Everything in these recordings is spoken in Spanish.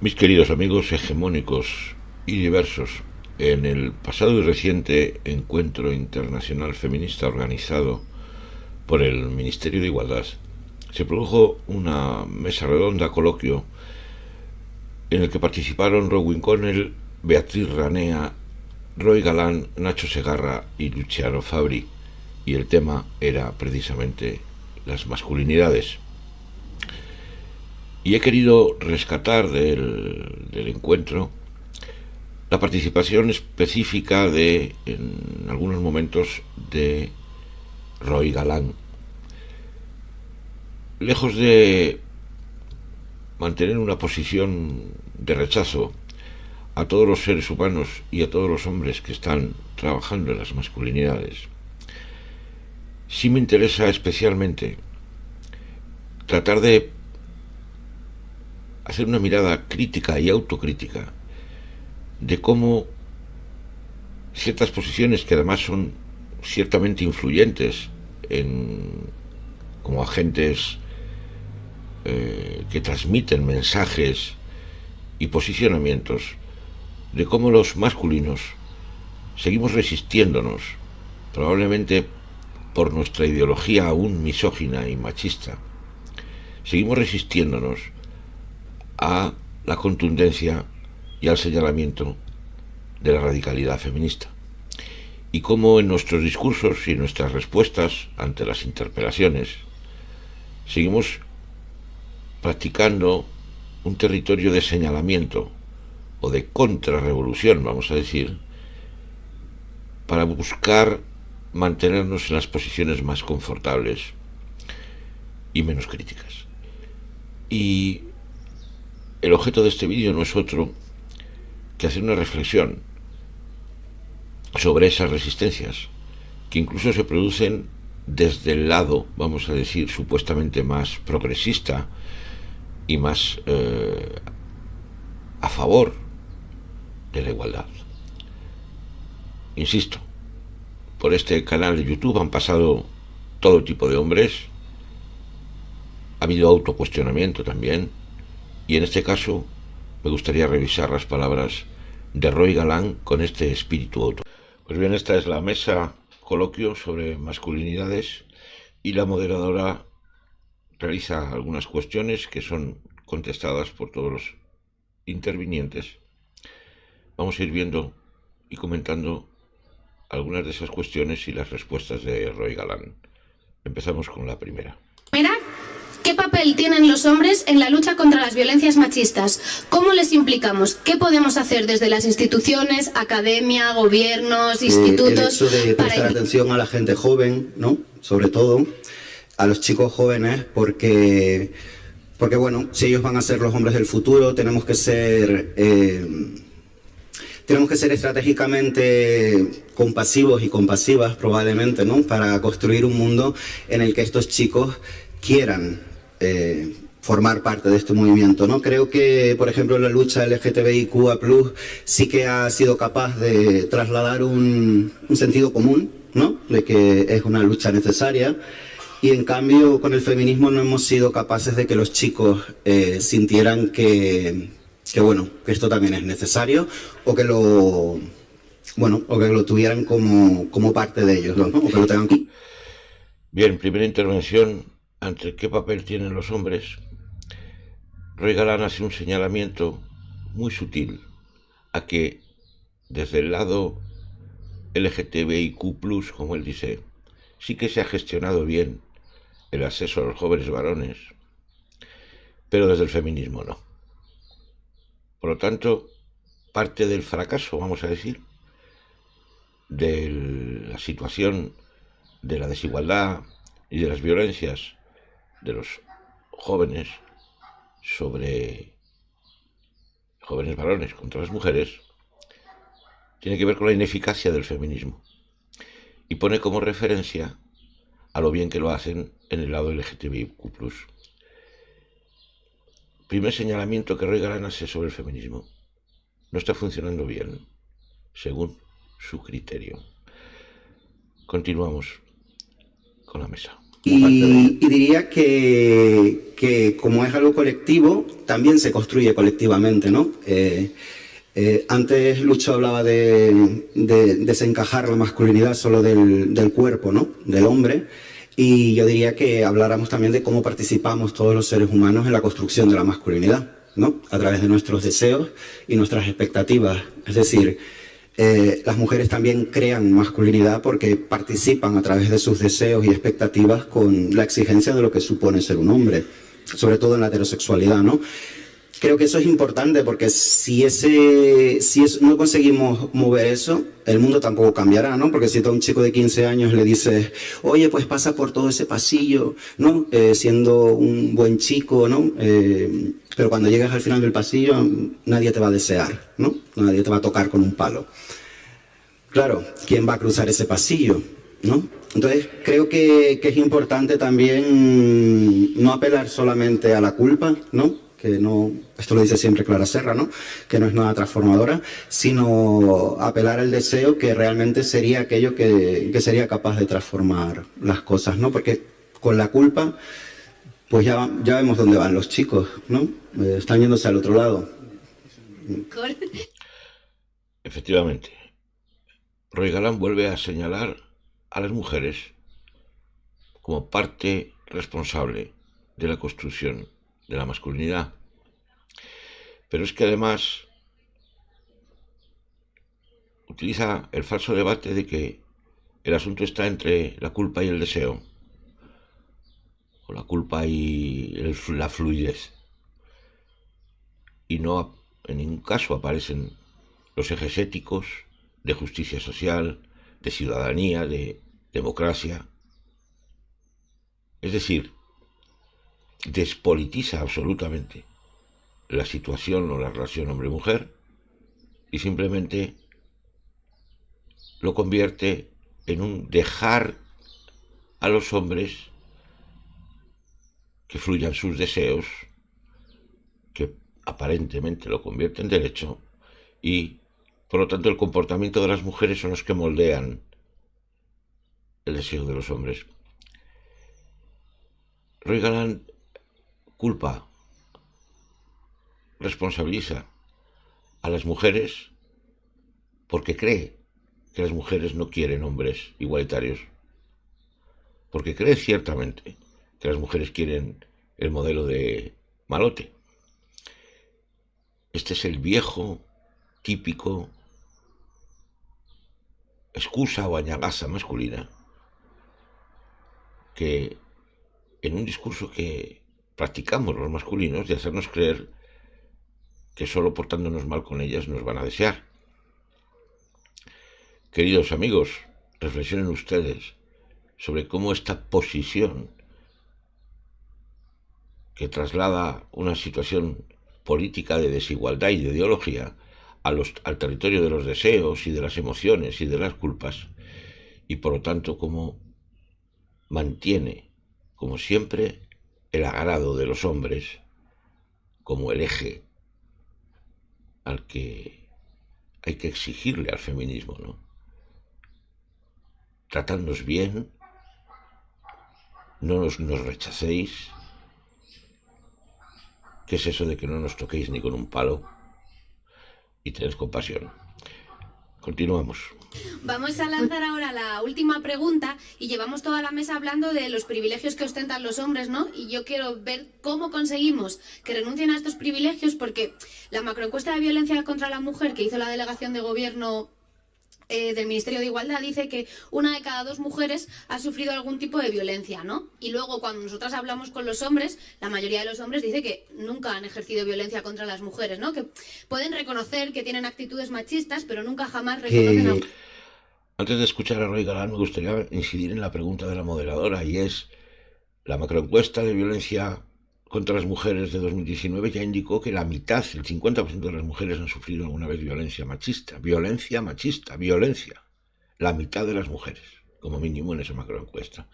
Mis queridos amigos hegemónicos y diversos, en el pasado y reciente encuentro internacional feminista organizado por el Ministerio de Igualdad, se produjo una mesa redonda coloquio en el que participaron Rowan Connell, Beatriz Ranea, Roy Galán, Nacho Segarra y Luciano Fabri, y el tema era precisamente las masculinidades. Y he querido rescatar del encuentro la participación específica de, en algunos momentos, de Roy Galán. Lejos de mantener una posición de rechazo a todos los seres humanos y a todos los hombres que están trabajando en las masculinidades, sí me interesa especialmente tratar de hacer una mirada crítica y autocrítica de cómo ciertas posiciones que además son ciertamente influyentes como agentes que transmiten mensajes y posicionamientos, de cómo los masculinos seguimos resistiéndonos, probablemente por nuestra ideología aún misógina y machista, seguimos resistiéndonos a la contundencia y al señalamiento de la radicalidad feminista. Y cómo en nuestros discursos y nuestras respuestas ante las interpelaciones seguimos practicando un territorio de señalamiento o de contrarrevolución, vamos a decir, para buscar mantenernos en las posiciones más confortables y menos críticas. Y el objeto de este vídeo no es otro que hacer una reflexión sobre esas resistencias, que incluso se producen desde el lado, vamos a decir, supuestamente más progresista y más a favor de la igualdad. Insisto, por este canal de YouTube han pasado todo tipo de hombres, ha habido autocuestionamiento también, y en este caso me gustaría revisar las palabras de Roy Galán con este espíritu auto. Pues bien, esta es la mesa coloquio sobre masculinidades y la moderadora realiza algunas cuestiones que son contestadas por todos los intervinientes. Vamos a ir viendo y comentando algunas de esas cuestiones y las respuestas de Roy Galán. Empezamos con la primera. Mira, ¿qué papel tienen los hombres en la lucha contra las violencias machistas? ¿Cómo les implicamos? ¿Qué podemos hacer desde las instituciones, academia, gobiernos, institutos? El hecho de prestar atención a la gente joven, ¿no? Sobre todo a los chicos jóvenes, porque bueno, si ellos van a ser los hombres del futuro, tenemos que ser estratégicamente compasivos y compasivas, probablemente, ¿no? Para construir un mundo en el que estos chicos quieran formar parte de este movimiento, ¿no? Creo que, por ejemplo, la lucha LGTBIQA+, sí que ha sido capaz de trasladar un sentido común, ¿no? De que es una lucha necesaria. Y en cambio, con el feminismo no hemos sido capaces de que los chicos sintieran que esto también es necesario, o que lo tuvieran como parte de ellos, ¿no? O que lo tengan. Bien, primera intervención, ante qué papel tienen los hombres. Roy Galán hace un señalamiento muy sutil a que desde el lado LGTBIQ+, como él dice, sí que se ha gestionado bien el acceso a los jóvenes varones, pero desde el feminismo no. Por lo tanto, parte del fracaso, vamos a decir, de la situación de la desigualdad y de las violencias de los jóvenes sobre jóvenes varones contra las mujeres, tiene que ver con la ineficacia del feminismo, y pone como referencia a lo bien que lo hacen en el lado LGTBIQ+. Primer señalamiento que Roy Galán hace sobre el feminismo: no está funcionando bien, según su criterio. Continuamos con la mesa. Y diría que como es algo colectivo, también se construye colectivamente, ¿no? Antes Lucho hablaba de desencajar la masculinidad solo del cuerpo, ¿no? Del hombre. Y yo diría que habláramos también de cómo participamos todos los seres humanos en la construcción de la masculinidad, ¿no? A través de nuestros deseos y nuestras expectativas. Es decir, las mujeres también crean masculinidad porque participan a través de sus deseos y expectativas con la exigencia de lo que supone ser un hombre, sobre todo en la heterosexualidad, ¿no? Creo que eso es importante porque si no conseguimos mover eso, el mundo tampoco cambiará, ¿no? Porque si tú a un chico de 15 años le dices, oye, pues pasa por todo ese pasillo, ¿no? Siendo un buen chico, ¿no? Pero cuando llegas al final del pasillo, nadie te va a desear, ¿no? Nadie te va a tocar con un palo. Claro, ¿quién va a cruzar ese pasillo, ¿no? Entonces, creo que es importante también no apelar solamente a la culpa, ¿no? Que no, esto lo dice siempre Clara Serra, ¿no? Que no es nada transformadora, sino apelar al deseo que realmente sería aquello que sería capaz de transformar las cosas, ¿no? Porque con la culpa, pues ya vemos dónde van los chicos, ¿no? Están yéndose al otro lado. Efectivamente, Roy Galán vuelve a señalar a las mujeres como parte responsable de la construcción de la masculinidad. Pero es que además utiliza el falso debate de que el asunto está entre la culpa y el deseo, o la culpa y la fluidez. Y no en ningún caso aparecen los ejes éticos de justicia social, de ciudadanía, de democracia. Es decir, despolitiza absolutamente la situación o la relación hombre-mujer y simplemente lo convierte en un dejar a los hombres que fluyan sus deseos, que aparentemente lo convierte en derecho, y por lo tanto el comportamiento de las mujeres son los que moldean el deseo de los hombres. Roy Galán culpa, responsabiliza a las mujeres porque cree que las mujeres no quieren hombres igualitarios, porque cree ciertamente que las mujeres quieren el modelo de malote. Este es el viejo, típico excusa o añagaza masculina que en un discurso que practicamos los masculinos de hacernos creer que solo portándonos mal con ellas nos van a desear. Queridos amigos, reflexionen ustedes sobre cómo esta posición que traslada una situación política de desigualdad y de ideología al territorio de los deseos y de las emociones y de las culpas, y por lo tanto cómo mantiene, como siempre, el agrado de los hombres como el eje al que hay que exigirle al feminismo, ¿no? Tratadnos bien, no nos rechacéis. ¿Qué es eso de que no nos toquéis ni con un palo? Y tened compasión. Continuamos. Vamos a lanzar ahora la última pregunta y llevamos toda la mesa hablando de los privilegios que ostentan los hombres, ¿no? Y yo quiero ver cómo conseguimos que renuncien a estos privilegios, porque la macroencuesta de violencia contra la mujer que hizo la delegación de gobierno del Ministerio de Igualdad dice que 1 de cada 2 mujeres ha sufrido algún tipo de violencia, ¿no? Y luego cuando nosotras hablamos con los hombres, la mayoría de los hombres dice que nunca han ejercido violencia contra las mujeres, ¿no? Que pueden reconocer que tienen actitudes machistas, pero nunca jamás reconocen Antes de escuchar a Roy Galán, me gustaría incidir en la pregunta de la moderadora, y es: la macroencuesta de violencia contra las mujeres de 2019 ya indicó que la mitad, el 50% de las mujeres han sufrido alguna vez violencia machista. Violencia machista, violencia. La mitad de las mujeres, como mínimo en esa macroencuesta.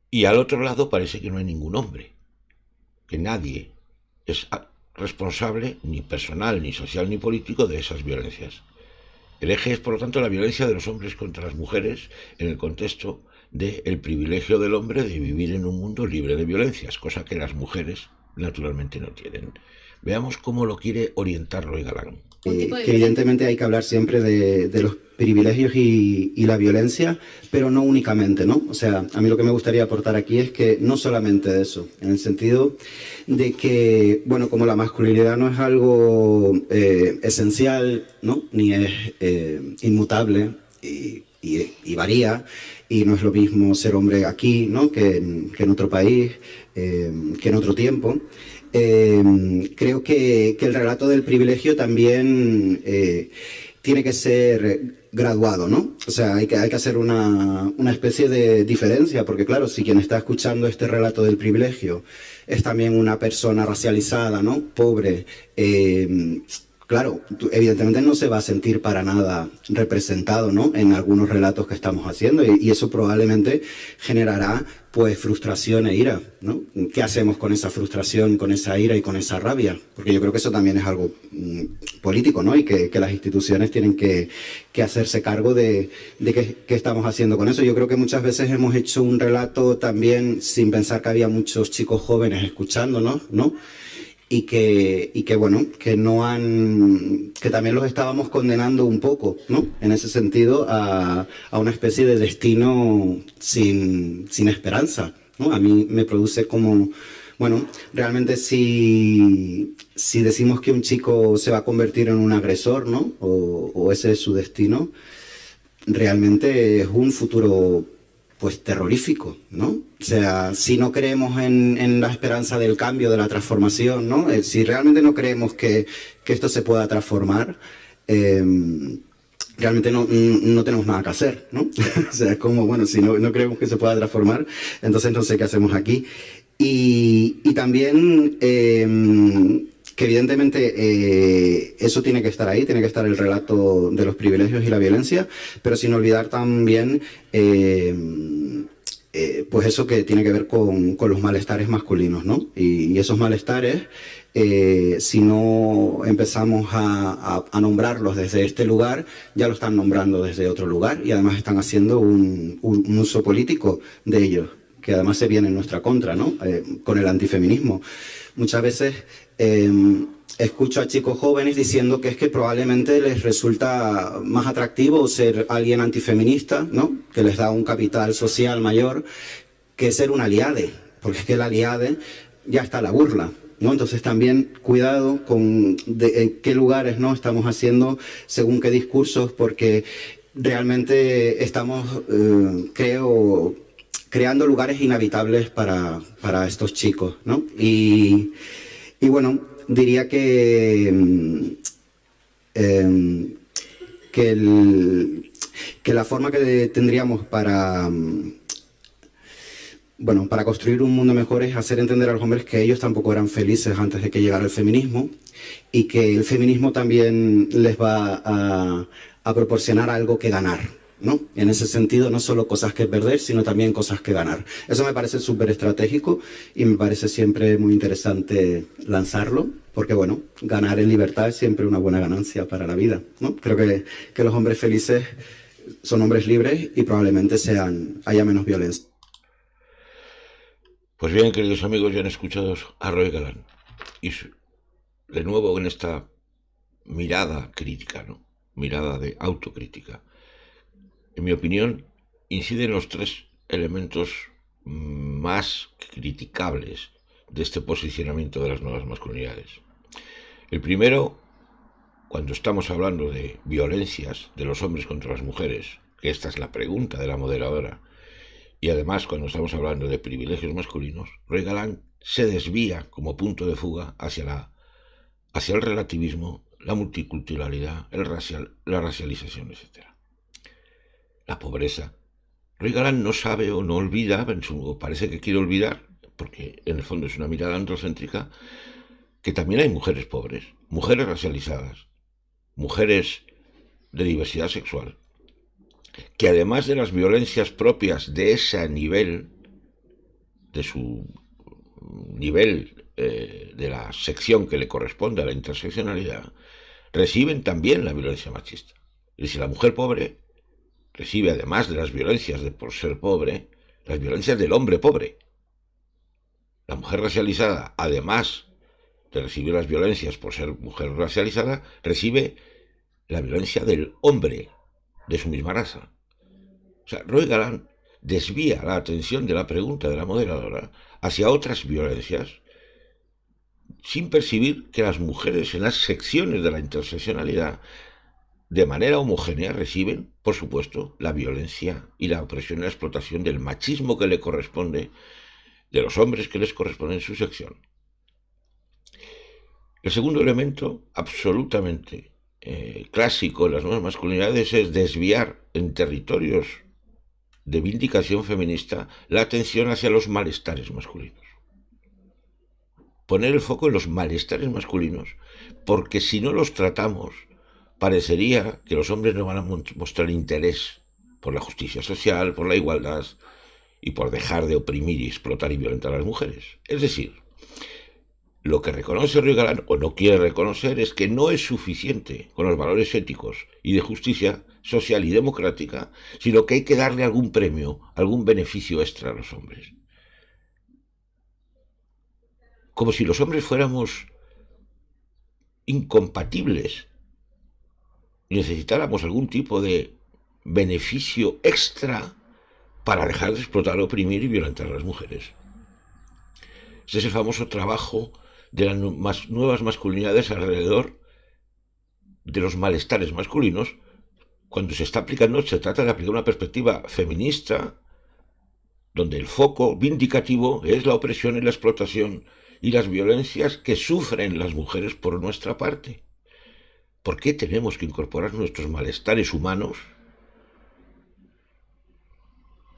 Y al otro lado parece que no hay ningún hombre, que nadie es responsable, ni personal, ni social, ni político, de esas violencias. El eje es, por lo tanto, la violencia de los hombres contra las mujeres en el contexto del privilegio del hombre de vivir en un mundo libre de violencias, cosa que las mujeres naturalmente no tienen. Veamos cómo lo quiere orientar Roy Galán. Que evidentemente hay que hablar siempre de los privilegios y la violencia, pero no únicamente, ¿no? O sea, a mí lo que me gustaría aportar aquí es que no solamente de eso, en el sentido de que, bueno, como la masculinidad no es algo esencial, ¿no? Ni es inmutable y varía, y no es lo mismo ser hombre aquí, ¿no? que en otro país, que en otro tiempo. Creo que el relato del privilegio también tiene que ser graduado, ¿no? O sea, hay que hacer una especie de diferencia, porque claro, si quien está escuchando este relato del privilegio es también una persona racializada, ¿no? Pobre, claro, evidentemente no se va a sentir para nada representado, ¿no? En algunos relatos que estamos haciendo, y eso probablemente generará pues frustración e ira, ¿no? ¿Qué hacemos con esa frustración, con esa ira y con esa rabia? Porque yo creo que eso también es algo político, ¿no? Y que las instituciones tienen que hacerse cargo de qué estamos haciendo con eso. Yo creo que muchas veces hemos hecho un relato también sin pensar que había muchos chicos jóvenes escuchándonos, ¿no? Y que bueno, que también los estábamos condenando un poco, ¿no? En ese sentido, a una especie de destino sin esperanza, ¿no? A mí me produce como, bueno, realmente si decimos que un chico se va a convertir en un agresor, ¿no? O ese es su destino, realmente es un futuro pues terrorífico, ¿no? O sea, si no creemos en la esperanza del cambio, de la transformación, ¿no? Si realmente no creemos que esto se pueda transformar, realmente no tenemos nada que hacer, ¿no? O sea, es como, bueno, si no creemos que se pueda transformar, entonces no sé qué hacemos aquí. Y también que evidentemente eso tiene que estar ahí, tiene que estar el relato de los privilegios y la violencia, pero sin olvidar también pues eso que tiene que ver con los malestares masculinos, ¿no? Y esos malestares, si no empezamos a nombrarlos desde este lugar, ya lo están nombrando desde otro lugar, y además están haciendo un uso político de ellos, que además se viene en nuestra contra, ¿no? Con el antifeminismo. Muchas veces escucho a chicos jóvenes diciendo que es que probablemente les resulta más atractivo ser alguien antifeminista, ¿no? Que les da un capital social mayor que ser un aliade, porque es que el aliade ya está la burla, ¿no? Entonces también cuidado con en qué lugares, ¿no? Estamos haciendo según qué discursos, porque realmente estamos, creo, creando lugares inhabitables para estos chicos, ¿no? Y bueno, diría que la forma que tendríamos para construir un mundo mejor es hacer entender a los hombres que ellos tampoco eran felices antes de que llegara el feminismo, y que el feminismo también les va a proporcionar algo que ganar, ¿no? En ese sentido, no solo cosas que perder, sino también cosas que ganar. Eso me parece súper estratégico y me parece siempre muy interesante lanzarlo, porque bueno, ganar en libertad es siempre una buena ganancia para la vida, ¿no? Creo que los hombres felices son hombres libres y probablemente haya menos violencia. Pues bien, queridos amigos, ya han escuchado a Roy Galán. Y de nuevo en esta mirada crítica, ¿no? Mirada de autocrítica. En mi opinión, inciden los tres elementos más criticables de este posicionamiento de las nuevas masculinidades. El primero, cuando estamos hablando de violencias de los hombres contra las mujeres, que esta es la pregunta de la moderadora, y además cuando estamos hablando de privilegios masculinos, Roy Galán se desvía como punto de fuga hacia el relativismo, la multiculturalidad, la racialización, etc. La pobreza. Roy Galán no sabe o no olvida, parece que quiere olvidar, porque en el fondo es una mirada androcéntrica, que también hay mujeres pobres, mujeres racializadas, mujeres de diversidad sexual, que además de las violencias propias de ese nivel, de su nivel de la sección que le corresponde a la interseccionalidad, reciben también la violencia machista. Es decir, la mujer pobre recibe, además de las violencias por ser pobre, las violencias del hombre pobre. La mujer racializada, además de recibir las violencias por ser mujer racializada, recibe la violencia del hombre de su misma raza. O sea, Roy Galán desvía la atención de la pregunta de la moderadora hacia otras violencias, sin percibir que las mujeres en las secciones de la interseccionalidad de manera homogénea reciben, por supuesto, la violencia y la opresión y la explotación del machismo que le corresponde, de los hombres que les corresponde en su sección. El segundo elemento, absolutamente clásico en las nuevas masculinidades, es desviar en territorios de vindicación feminista la atención hacia los malestares masculinos. Poner el foco en los malestares masculinos, porque si no los tratamos, parecería que los hombres no van a mostrar interés por la justicia social, por la igualdad y por dejar de oprimir y explotar y violentar a las mujeres. Es decir, lo que reconoce Roy Galán, o no quiere reconocer, es que no es suficiente con los valores éticos y de justicia social y democrática, sino que hay que darle algún premio, algún beneficio extra a los hombres. Como si los hombres fuéramos incompatibles y necesitáramos algún tipo de beneficio extra para dejar de explotar, oprimir y violentar a las mujeres. Ese es el famoso trabajo de las nuevas masculinidades alrededor de los malestares masculinos. Cuando se está aplicando, se trata de aplicar una perspectiva feminista, donde el foco vindicativo es la opresión y la explotación y las violencias que sufren las mujeres por nuestra parte. ¿Por qué tenemos que incorporar nuestros malestares humanos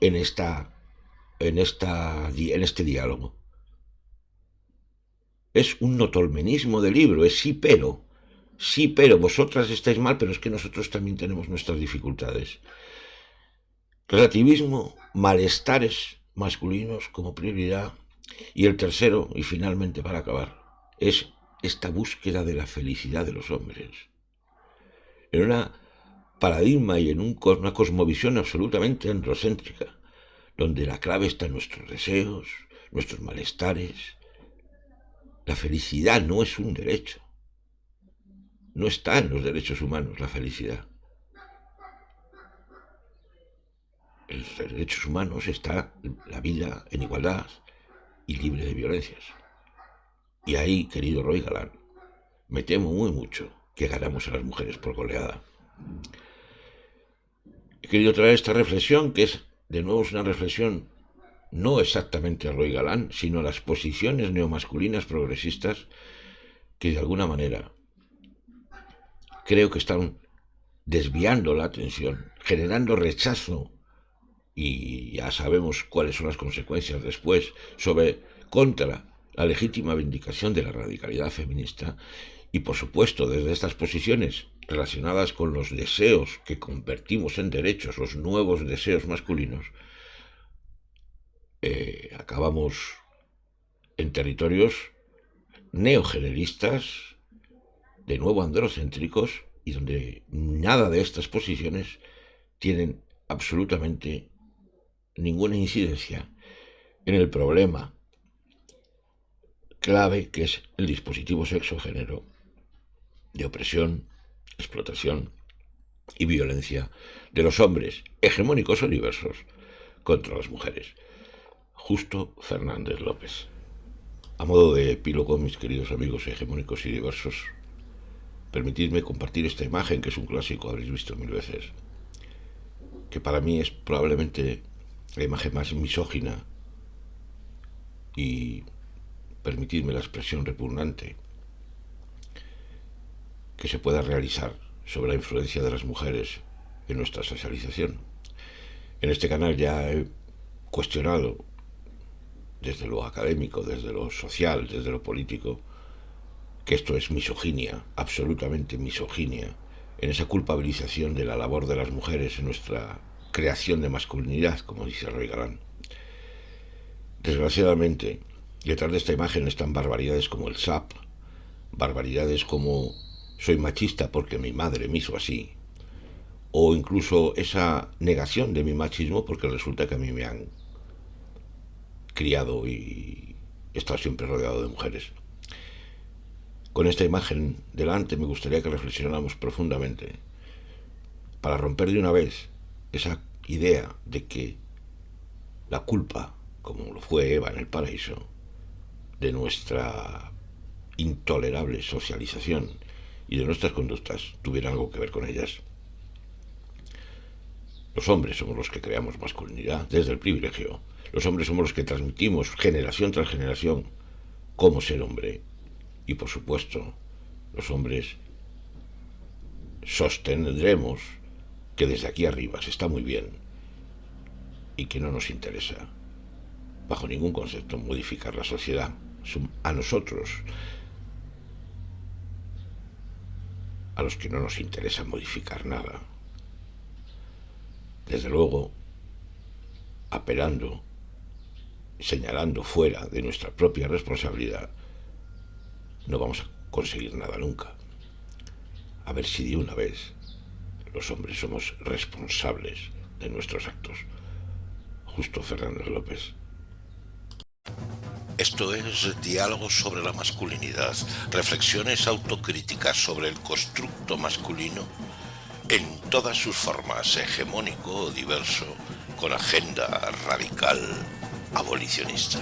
en este diálogo? Es un notolmenismo de libro, es sí, pero, vosotras estáis mal, pero es que nosotros también tenemos nuestras dificultades. Relativismo, malestares masculinos como prioridad. Y el tercero, y finalmente para acabar, es esta búsqueda de la felicidad de los hombres. En una paradigma y en una cosmovisión absolutamente androcéntrica, donde la clave está en nuestros deseos, nuestros malestares. La felicidad no es un derecho. No está en los derechos humanos la felicidad. En los derechos humanos está la vida en igualdad y libre de violencias. Y ahí, querido Roy Galán, me temo muy mucho que ganamos a las mujeres por goleada. He querido traer esta reflexión, que es, de nuevo, una reflexión no exactamente a Roy Galán, sino a las posiciones neomasculinas progresistas que de alguna manera creo que están desviando la atención, generando rechazo, y ya sabemos cuáles son las consecuencias después, contra la legítima vindicación de la radicalidad feminista, y por supuesto desde estas posiciones relacionadas con los deseos que convertimos en derechos, los nuevos deseos masculinos, acabamos en territorios neogeneristas, de nuevo androcéntricos, y donde nada de estas posiciones tienen absolutamente ninguna incidencia en el problema clave que es el dispositivo sexo-género de opresión, explotación y violencia de los hombres hegemónicos o diversos contra las mujeres. Justo Fernández López. A modo de epílogo, mis queridos amigos hegemónicos y diversos, permitidme compartir esta imagen, que es un clásico, habréis visto mil veces, que para mí es probablemente la imagen más misógina y, permitidme la expresión, repugnante que se pueda realizar sobre la influencia de las mujeres en nuestra socialización. En este canal ya he cuestionado desde lo académico, desde lo social, desde lo político, que esto es misoginia, absolutamente misoginia, en esa culpabilización de la labor de las mujeres en nuestra creación de masculinidad, como dice Roy Galán. Desgraciadamente, detrás de esta imagen están barbaridades como el SAP, barbaridades como soy machista porque mi madre me hizo así, o incluso esa negación de mi machismo, porque resulta que a mí me han criado y he estado siempre rodeado de mujeres. Con esta imagen delante me gustaría que reflexionáramos profundamente para romper de una vez esa idea de que la culpa, como lo fue Eva en el paraíso, de nuestra intolerable socialización y de nuestras conductas tuviera algo que ver con ellas. Los hombres somos los que creamos masculinidad desde el privilegio. Los hombres somos los que transmitimos generación tras generación cómo ser hombre. Y por supuesto, los hombres sostendremos que desde aquí arriba se está muy bien y que no nos interesa, bajo ningún concepto, modificar la sociedad. A nosotros, a los que no nos interesa modificar nada. Desde luego, apelando, señalando fuera de nuestra propia responsabilidad, no vamos a conseguir nada nunca. A ver si de una vez los hombres somos responsables de nuestros actos. Justo Fernández López. Esto es Diálogos sobre la masculinidad, reflexiones autocríticas sobre el constructo masculino en todas sus formas, hegemónico o diverso, con agenda radical abolicionista.